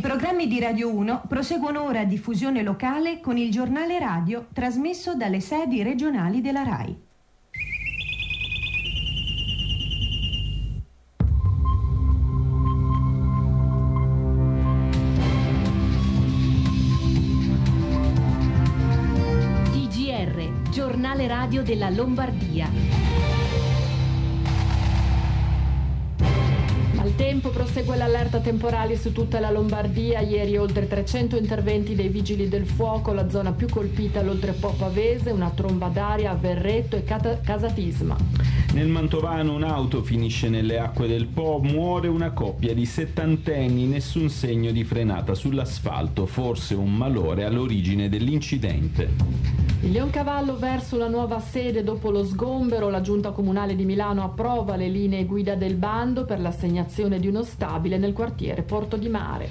programmi di Radio 1 proseguono ora a diffusione locale con il giornale radio trasmesso dalle sedi regionali della RAI. TGR, giornale radio della Lombardia. Al tempo prosegue l'allerta temporale su tutta la Lombardia. Ieri oltre 300 interventi dei vigili del fuoco, la zona più colpita l'Oltrepò Pavese, una tromba d'aria a Verretto e Casatisma. Nel Mantovano un'auto finisce nelle acque del Po, muore una coppia di settantenni, nessun segno di frenata sull'asfalto, forse un malore all'origine dell'incidente. Il Leoncavallo verso una nuova sede dopo lo sgombero. La Giunta Comunale di Milano approva le linee guida del bando per l'assegnazione di uno stabile nel quartiere Porto di Mare.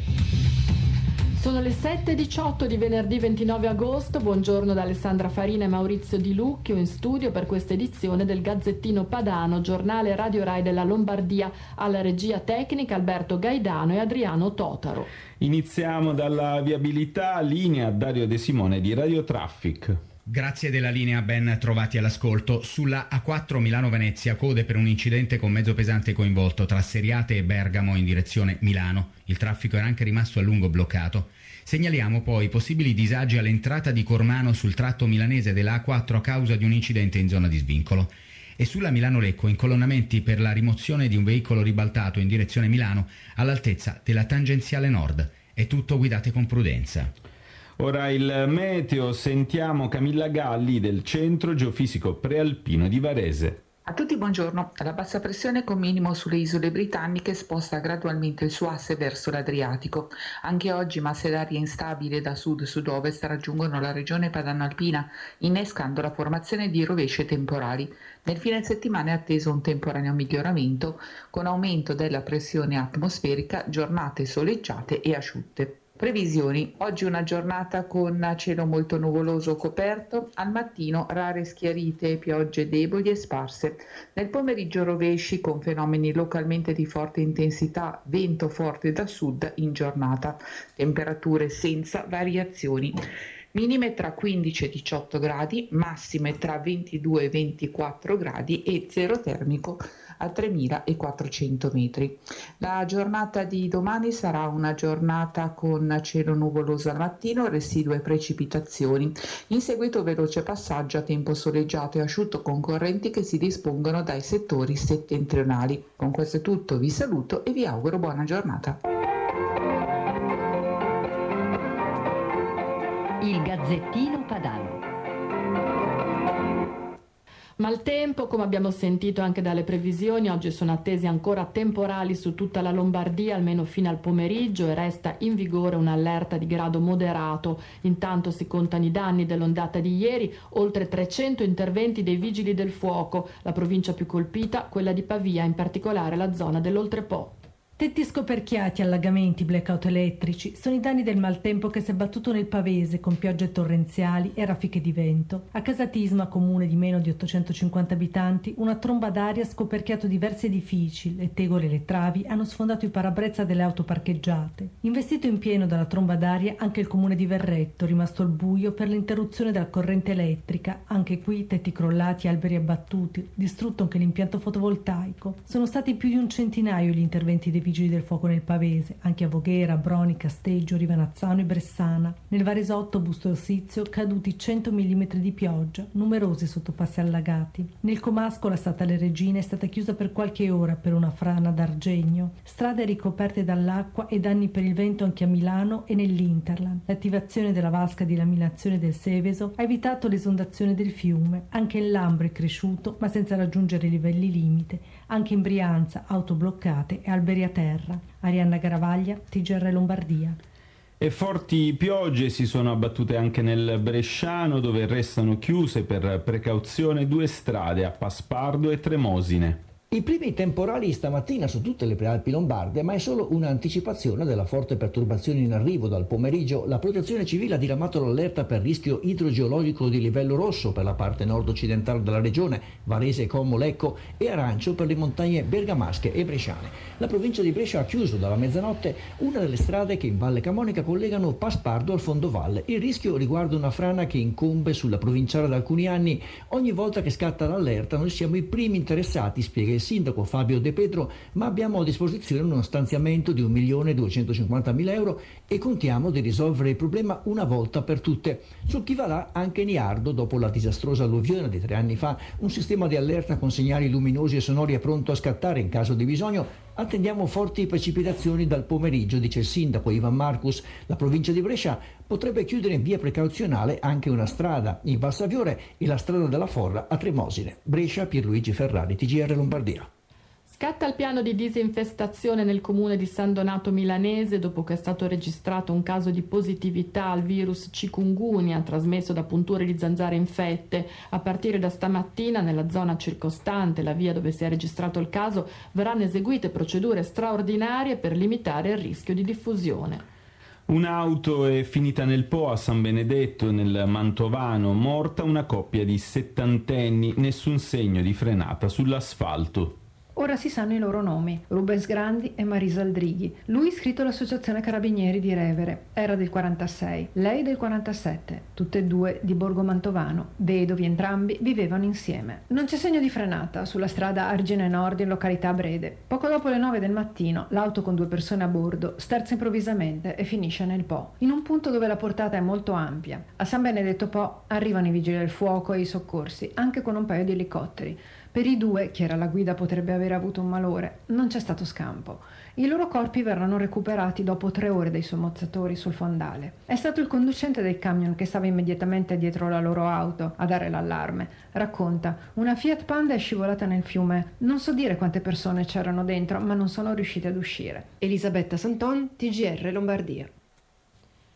Sono le 7:18 di venerdì 29 agosto. Buongiorno da Alessandra Farina e Maurizio Di Lucchio in studio per questa edizione del Gazzettino Padano, giornale Radio Rai della Lombardia. Alla regia tecnica Alberto Gaidano e Adriano Totaro. Iniziamo dalla viabilità, linea Dario De Simone di Radio Traffic. Grazie della linea, ben trovati all'ascolto. Sulla A4 Milano-Venezia, code per un incidente con mezzo pesante coinvolto tra Seriate e Bergamo in direzione Milano. Il traffico era anche rimasto a lungo bloccato. Segnaliamo poi possibili disagi all'entrata di Cormano sul tratto milanese della A4 a causa di un incidente in zona di svincolo. E sulla Milano-Lecco incolonnamenti per la rimozione di un veicolo ribaltato in direzione Milano all'altezza della tangenziale nord. È tutto, guidate con prudenza. Ora il meteo, sentiamo Camilla Galli del Centro Geofisico Prealpino di Varese. A tutti buongiorno. La bassa pressione con minimo sulle isole britanniche sposta gradualmente il suo asse verso l'Adriatico. Anche oggi masse d'aria instabili da sud-sud-ovest raggiungono la regione padano-alpina, innescando la formazione di rovesce temporali. Nel fine settimana è atteso un temporaneo miglioramento, con aumento della pressione atmosferica, giornate soleggiate e asciutte. Previsioni. Oggi una giornata con cielo molto nuvoloso coperto, al mattino rare schiarite e piogge deboli e sparse. Nel pomeriggio rovesci con fenomeni localmente di forte intensità, vento forte da sud in giornata, temperature senza variazioni. Minime tra 15 e 18 gradi, massime tra 22 e 24 gradi e zero termico a 3400 metri. La giornata di domani sarà una giornata con cielo nuvoloso al mattino, residue precipitazioni. In seguito veloce passaggio a tempo soleggiato e asciutto con correnti che si dispongono dai settori settentrionali. Con questo è tutto, vi saluto e vi auguro buona giornata. Il Gazzettino Padano. Maltempo, come abbiamo sentito anche dalle previsioni, oggi sono attesi ancora temporali su tutta la Lombardia, almeno fino al pomeriggio, e resta in vigore un'allerta di grado moderato. Intanto si contano i danni dell'ondata di ieri, oltre 300 interventi dei vigili del fuoco, la provincia più colpita, quella di Pavia, in particolare la zona dell'Oltrepò. Tetti scoperchiati, allagamenti, blackout elettrici sono i danni del maltempo che si è battuto nel Pavese con piogge torrenziali e raffiche di vento. A Casatisma, comune di meno di 850 abitanti, una tromba d'aria ha scoperchiato diversi edifici, le tegole e le travi hanno sfondato i parabrezza delle auto parcheggiate. Investito in pieno dalla tromba d'aria anche il comune di Verretto, rimasto al buio per l'interruzione della corrente elettrica, anche qui tetti crollati, alberi abbattuti, distrutto anche l'impianto fotovoltaico. Sono stati più di un centinaio gli interventi dei vigili del fuoco nel Pavese, anche a Voghera, Broni, Casteggio, Rivanazzano e Bressana. Nel Varesotto, Busto Orsizio, caduti 100 mm di pioggia, numerosi sottopassi allagati. Nel Comasco la Statale Regina è stata chiusa per qualche ora per una frana d'Argegno. Strade ricoperte dall'acqua e danni per il vento anche a Milano e nell'Interland. L'attivazione della vasca di laminazione del Seveso ha evitato l'esondazione del fiume. Anche il Lambro è cresciuto, ma senza raggiungere i livelli limite. Anche in Brianza, auto bloccate e alberi a terra. Arianna Garavaglia, TGR Lombardia. E forti piogge si sono abbattute anche nel Bresciano, dove restano chiuse per precauzione 2 strade a Paspardo e Tremosine. I primi temporali stamattina su tutte le prealpi lombarde, ma è solo un'anticipazione della forte perturbazione in arrivo. Dal pomeriggio la Protezione Civile ha diramato l'allerta per rischio idrogeologico di livello rosso per la parte nord-occidentale della regione, Varese, Como, Lecco, e arancio per le montagne bergamasche e bresciane. La provincia di Brescia ha chiuso dalla mezzanotte una delle strade che in Valle Camonica collegano Paspardo al fondovalle. Il rischio riguarda una frana che incombe sulla provinciale da alcuni anni. Ogni volta che scatta l'allerta noi siamo i primi interessati, spiega il sindaco Fabio De Pedro, ma abbiamo a disposizione uno stanziamento di 1.250.000 euro e contiamo di risolvere il problema una volta per tutte. Sul chi va là anche Niardo, dopo la disastrosa alluvione di 3 anni fa, un sistema di allerta con segnali luminosi e sonori è pronto a scattare in caso di bisogno. Attendiamo forti precipitazioni dal pomeriggio, dice il sindaco Ivan Marcus. La provincia di Brescia potrebbe chiudere in via precauzionale anche una strada in Valsaviore e la strada della Forra a Tremosine. Brescia, Pierluigi Ferrari, TGR Lombardia. Scatta il piano di disinfestazione nel comune di San Donato Milanese dopo che è stato registrato un caso di positività al virus chikungunya trasmesso da punture di zanzare infette. A partire da stamattina nella zona circostante la via dove si è registrato il caso verranno eseguite procedure straordinarie per limitare il rischio di diffusione. Un'auto è finita nel Po a San Benedetto, nel Mantovano, morta una coppia di settantenni, nessun segno di frenata sull'asfalto. Ora si sanno i loro nomi, Rubens Grandi e Marisa Aldrighi. Lui iscritto all'Associazione Carabinieri di Revere, era del 46, lei del 47, tutte e due di Borgo Mantovano, vedovi entrambi, vivevano insieme. Non c'è segno di frenata sulla strada Argine Nord in località Brede. Poco dopo le 9 del mattino l'auto con 2 persone a bordo sterza improvvisamente e finisce nel Po, in un punto dove la portata è molto ampia. A San Benedetto Po arrivano i vigili del fuoco e i soccorsi, anche con un paio di elicotteri. Per i 2, chi era alla guida potrebbe aver avuto un malore, non c'è stato scampo. I loro corpi verranno recuperati dopo 3 ore dai sommozzatori sul fondale. È stato il conducente del camion che stava immediatamente dietro la loro auto a dare l'allarme. Racconta, una Fiat Panda è scivolata nel fiume. Non so dire quante persone c'erano dentro, ma non sono riuscite ad uscire. Elisabetta Santon, TGR Lombardia.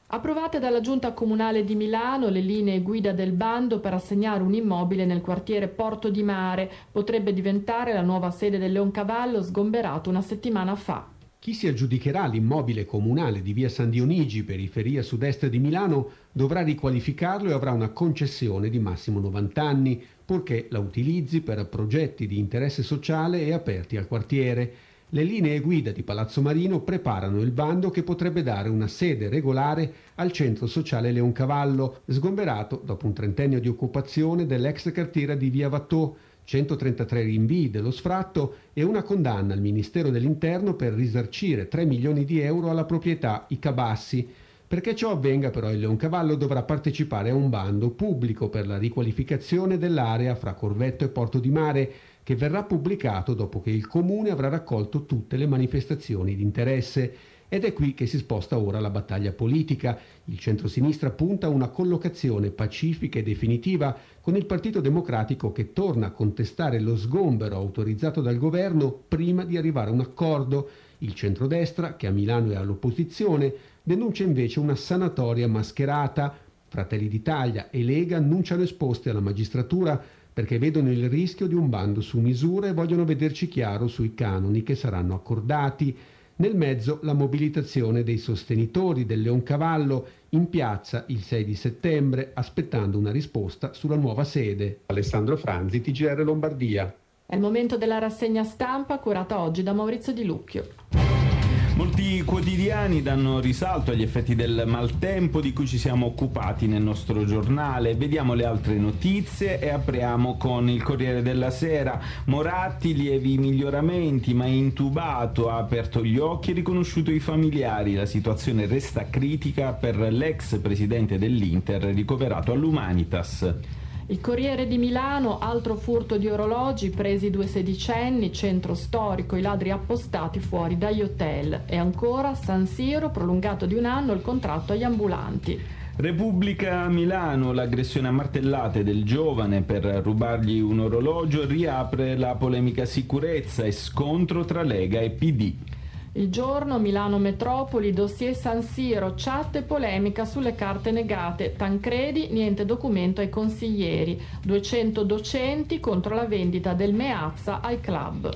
Approvate dalla Giunta Comunale di Milano le linee guida del bando per assegnare un immobile nel quartiere Porto di Mare. Potrebbe diventare la nuova sede del Leoncavallo, sgomberato una settimana fa. Chi si aggiudicherà l'immobile comunale di via San Dionigi, periferia sud-est di Milano, dovrà riqualificarlo e avrà una concessione di massimo 90 anni, purché la utilizzi per progetti di interesse sociale e aperti al quartiere. Le linee guida di Palazzo Marino preparano il bando che potrebbe dare una sede regolare al centro sociale Leoncavallo, sgomberato dopo un trentennio di occupazione dell'ex cartiera di via Vattò, 133 rinvii dello sfratto e una condanna al Ministero dell'Interno per risarcire 3 milioni di euro alla proprietà I Cabassi. Perché ciò avvenga però il Leoncavallo dovrà partecipare a un bando pubblico per la riqualificazione dell'area fra Corvetto e Porto di Mare, che verrà pubblicato dopo che il Comune avrà raccolto tutte le manifestazioni di interesse. Ed è qui che si sposta ora la battaglia politica. Il centrosinistra punta a una collocazione pacifica e definitiva con il Partito Democratico che torna a contestare lo sgombero autorizzato dal governo prima di arrivare a un accordo. Il centrodestra, che a Milano è all'opposizione, denuncia invece una sanatoria mascherata. Fratelli d'Italia e Lega annunciano esposte alla magistratura perché vedono il rischio di un bando su misura e vogliono vederci chiaro sui canoni che saranno accordati. Nel mezzo la mobilitazione dei sostenitori del Leoncavallo in piazza il 6 di settembre, aspettando una risposta sulla nuova sede. Alessandro Franzi, TGR Lombardia. È il momento della rassegna stampa curata oggi da Maurizio Di Lucchio. Molti quotidiani danno risalto agli effetti del maltempo di cui ci siamo occupati nel nostro giornale. Vediamo le altre notizie e apriamo con il Corriere della Sera. Moratti, lievi miglioramenti, ma intubato, ha aperto gli occhi e riconosciuto i familiari. La situazione resta critica per l'ex presidente dell'Inter ricoverato all'Humanitas. Il Corriere di Milano, altro furto di orologi, presi 2 sedicenni, centro storico, i ladri appostati fuori dagli hotel. E ancora San Siro, prolungato di 1 anno il contratto agli ambulanti. Repubblica Milano, l'aggressione a martellate del giovane per rubargli un orologio riapre la polemica sicurezza e scontro tra Lega e PD. Il Giorno, Milano Metropoli, dossier San Siro, chat e polemica sulle carte negate. Tancredi, niente documento ai consiglieri. 200 docenti contro la vendita del Meazza ai club.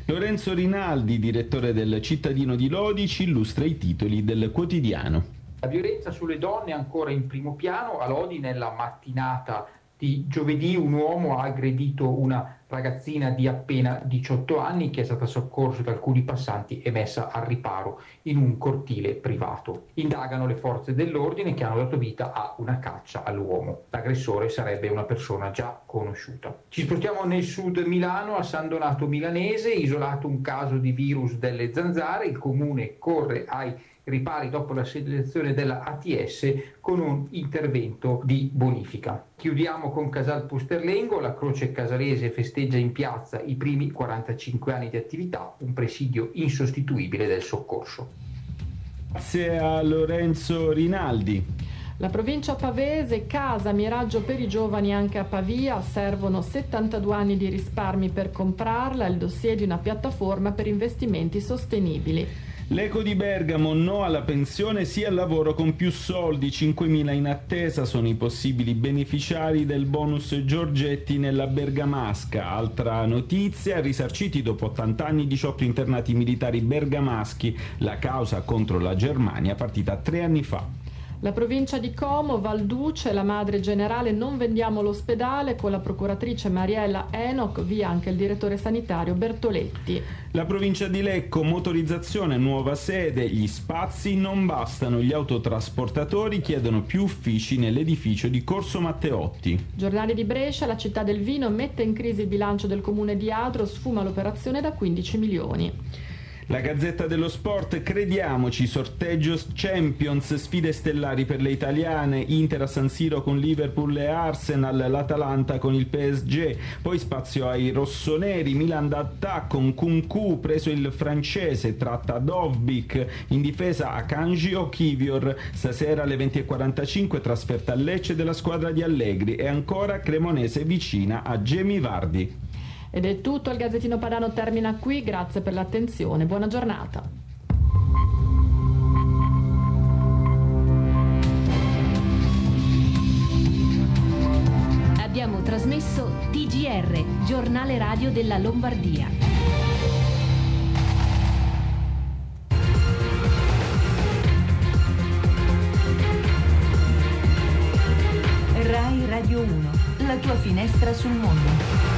Lorenzo Rinaldi, direttore del Cittadino di Lodi, ci illustra i titoli del quotidiano. La violenza sulle donne è ancora in primo piano. A Lodi, nella mattinata di giovedì, un uomo ha aggredito una ragazzina di appena 18 anni che è stata soccorsa da alcuni passanti e messa al riparo in un cortile privato. Indagano le forze dell'ordine che hanno dato vita a una caccia all'uomo. L'aggressore sarebbe una persona già conosciuta. Ci spostiamo nel sud Milano, a San Donato Milanese, isolato un caso di virus delle zanzare. Il comune corre ai ripari dopo la selezione della ATS con un intervento di bonifica. Chiudiamo con Casal Pusterlengo, la Croce Casalese festeggia in piazza i primi 45 anni di attività, un presidio insostituibile del soccorso. Grazie a Lorenzo Rinaldi. La provincia pavese, casa, miraggio per i giovani anche a Pavia, servono 72 anni di risparmi per comprarla, il dossier di una piattaforma per investimenti sostenibili. L'Eco di Bergamo, no alla pensione, sì al lavoro con più soldi, 5.000 in attesa sono i possibili beneficiari del bonus Giorgetti nella Bergamasca. Altra notizia, risarciti dopo 80 anni 18 internati militari bergamaschi, la causa contro la Germania partita 3 anni fa. La provincia di Como, Valduce, la madre generale non vendiamo l'ospedale, con la procuratrice Mariella Enoch, via anche il direttore sanitario Bertoletti. La provincia di Lecco, motorizzazione, nuova sede, gli spazi non bastano, gli autotrasportatori chiedono più uffici nell'edificio di Corso Matteotti. Giornali di Brescia, la città del vino mette in crisi il bilancio del comune di Adro, sfuma l'operazione da 15 milioni. La Gazzetta dello Sport, crediamoci, sorteggio Champions, sfide stellari per le italiane, Inter a San Siro con Liverpool e Arsenal, l'Atalanta con il PSG, poi spazio ai rossoneri, Milan d'attacco con Kunku, preso il francese, tratta Dovbyk, in difesa Akanji o Kivior, stasera alle 20:45 trasferta a Lecce della squadra di Allegri e ancora Cremonese vicina a Gemi Vardi. Ed è tutto, il Gazzettino Padano termina qui, grazie per l'attenzione, buona giornata. Abbiamo trasmesso TGR, giornale radio della Lombardia. Rai Radio 1, la tua finestra sul mondo.